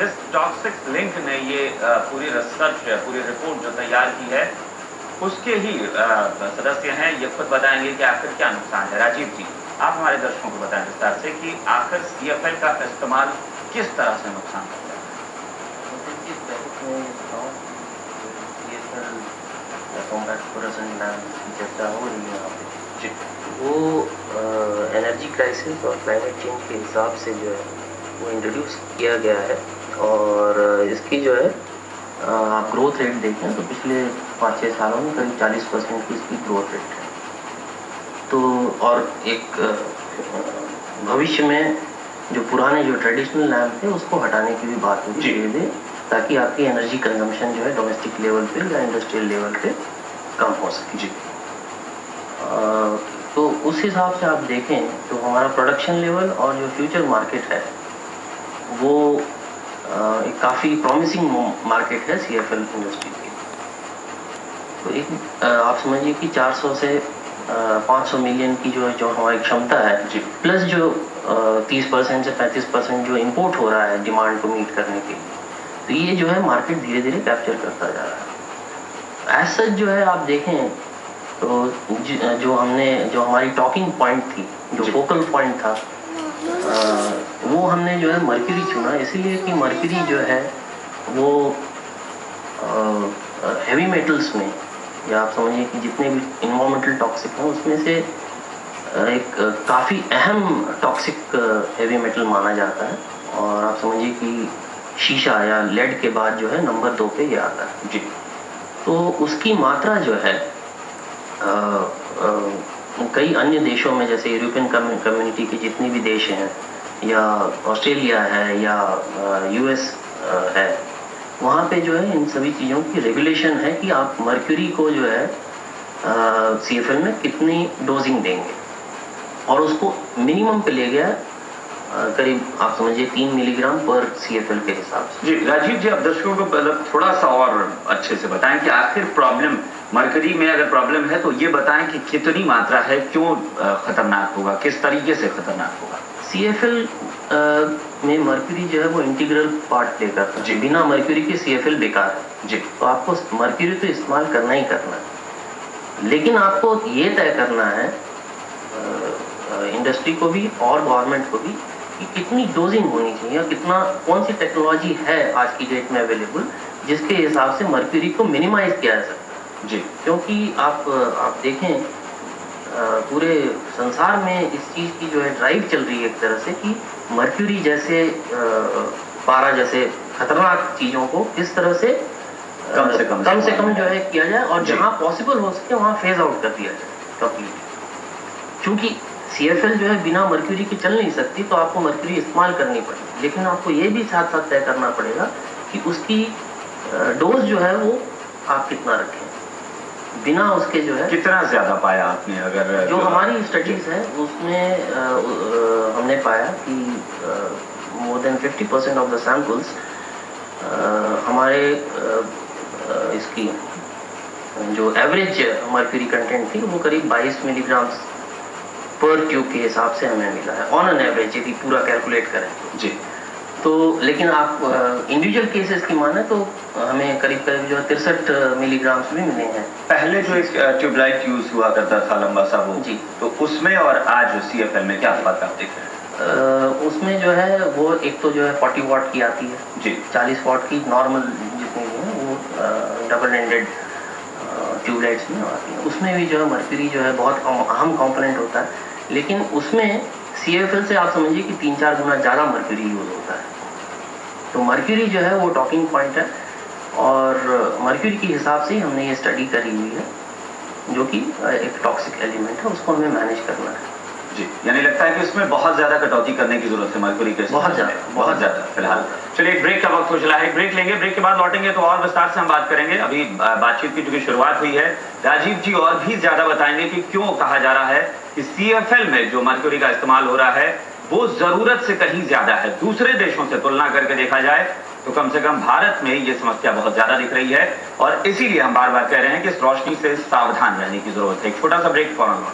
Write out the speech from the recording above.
इस toxic link ने ये पूरी रिसर्च पूरी रिपोर्ट जो तैयार की है उसके ही सदस्य हैं। ये खुद बताएंगे कि आखिर क्या नुकसान है। राजीव जी, आप हमारे दर्शकों को बताएं विस्तार से कि आखिर CFL का इस्तेमाल किस तरह से नुकसान करता है। चर्चा हो रही है यहाँ पे वो एनर्जी क्राइसिस और क्लाइमेट चेंज के हिसाब से जो है वो इंट्रोड्यूस किया गया है। और इसकी जो है आप ग्रोथ रेट देखें तो पिछले 5-6 सालों में करीब 40% की इसकी ग्रोथ रेट है। तो और एक भविष्य में जो पुराने जो ट्रेडिशनल लैम्प थे उसको हटाने की भी बात होगी धीरे धीरे, ताकि आपकी एनर्जी कंजम्पशन जो है डोमेस्टिक लेवल पे या इंडस्ट्रियल लेवल पे कम हो सके। जी तो उस हिसाब से आप देखें तो हमारा प्रोडक्शन लेवल और जो फ्यूचर मार्केट है वो एक काफ़ी प्रॉमिसिंग मार्केट है CFL इंडस्ट्री की। तो एक आप समझिए कि 400 से 500 मिलियन की जो हमारी क्षमता है जी, प्लस जो 30% से 35% जो इंपोर्ट हो रहा है डिमांड को मीट करने के लिए, तो ये जो है मार्केट धीरे धीरे कैप्चर करता जा रहा है। एज सच जो है आप देखें तो जो हमारी टॉकिंग पॉइंट थी, जो फोकल पॉइंट था, वो हमने जो है मर्क्यूरी चुना, इसीलिए कि मर्क्यूरी जो है वो हेवी मेटल्स में, या आप समझिए कि जितने भी इन्वायरमेंटल टॉक्सिक हैं उसमें से एक काफ़ी अहम टॉक्सिक हेवी मेटल माना जाता है। और आप समझिए कि शीशा या लेड के बाद जो है नंबर 2 पे ये आता है जी। तो उसकी मात्रा जो है कई अन्य देशों में, जैसे यूरोपियन कम्युनिटी के जितने भी देश हैं, या ऑस्ट्रेलिया है, या US है, वहाँ पे जो है इन सभी चीज़ों की रेगुलेशन है कि आप मर्क्यूरी को जो है CFL में कितनी डोजिंग देंगे, और उसको मिनिमम पे ले गया करीब आप समझिए 3 मिलीग्राम पर CFL के हिसाब से। जी राजीव जी, आप दर्शकों को मतलब थोड़ा सा और अच्छे से बताएं कि आखिर प्रॉब्लम मर्करी में अगर प्रॉब्लम है तो ये बताएं कि कितनी मात्रा है, क्यों खतरनाक होगा, किस तरीके से खतरनाक होगा। CFL में मर्क्यूरी जो है वो इंटीग्रल पार्ट प्ले करता है। बिना मर्क्यूरी के CFL बेकार है जी। तो आपको मर्क्यूरी तो इस्तेमाल करना ही करना है, लेकिन आपको ये तय करना है इंडस्ट्री को भी और गवर्नमेंट को भी कि कितनी डोजिंग होनी चाहिए, या कितना, कौन सी टेक्नोलॉजी है आज की डेट में अवेलेबल जिसके हिसाब से मर्क्यूरी को मिनिमाइज किया जा सकता है जी। क्योंकि आप देखें पूरे संसार में इस चीज़ की जो है ड्राइव चल रही है एक तरह से कि मर्क्यूरी जैसे पारा जैसे खतरनाक चीज़ों को किस तरह से कम से कम जो है किया जाए, और जहाँ पॉसिबल हो सके वहाँ फेज आउट कर दिया जाए कंप्लीटली। क्योंकि CFL जो है बिना मर्क्यूरी के चल नहीं सकती, तो आपको मर्क्यूरी इस्तेमाल करनी पड़ेगी, लेकिन आपको ये भी साथ साथ तय करना पड़ेगा कि उसकी डोज जो है वो आप कितना रखें, बिना उसके जो है कितना ज्यादा पाया आपने। अगर जो हमारी स्टडीज है उसमें हमने पाया कि more than 50% of the samples हमारे इसकी जो एवरेज मर्क्यूरी कंटेंट थी वो करीब 22 मिलीग्राम पर ट्यूब के हिसाब से हमें मिला है ऑन एन एवरेज, यदि पूरा कैलकुलेट करें जी। तो लेकिन आप इंडिविजुअल केसेस की माने तो हमें करीब जो 63 मिलीग्राम भी मिले हैं। पहले जो एक ट्यूबलाइट यूज हुआ करता था लंबा सा वो जी, तो उसमें और आज CFL में क्या फर्क आप देख रहे हैं? उसमें जो है वो एक तो जो है 40 वाट की आती है जी, 40 वाट की नॉर्मल जितनी है वो डबल एंडेड ट्यूबलाइट्स में आती है। उसमें भी जो है मर्क्यूरी जो है बहुत अहम कंपोनेंट होता है, लेकिन उसमें CFL से आप समझिए कि 3-4 गुना ज़्यादा मर्क्यूरी यूज होता है। तो मर्क्यूरी जो है वो टॉकिंग पॉइंट है, और मर्क्यूरी के हिसाब से ही हमने ये स्टडी करी हुई है, जो कि एक टॉक्सिक एलिमेंट है, उसको हमें मैनेज करना है जी। यानी लगता है कि उसमें बहुत ज्यादा कटौती करने की जरूरत है मर्क्यूरी के, बहुत ज्यादा। फिलहाल चलिए एक ब्रेक का वक्त हो चला है, ब्रेक लेंगे, ब्रेक के बाद लौटेंगे तो और विस्तार से हम बात करेंगे। अभी बातचीत की चूंकि शुरुआत हुई है, राजीव जी और भी ज्यादा बताएंगे कि क्यों कहा जा रहा है कि CFL में जो मर्क्यूरी का इस्तेमाल हो रहा है वो जरूरत से कहीं ज्यादा है। दूसरे देशों से तुलना करके देखा जाए तो कम से कम भारत में ये समस्या बहुत ज्यादा दिख रही है, और इसीलिए हम बार बार कह रहे हैं कि इस रोशनी से सावधान रहने की जरूरत है। एक छोटा सा ब्रेक फौरन।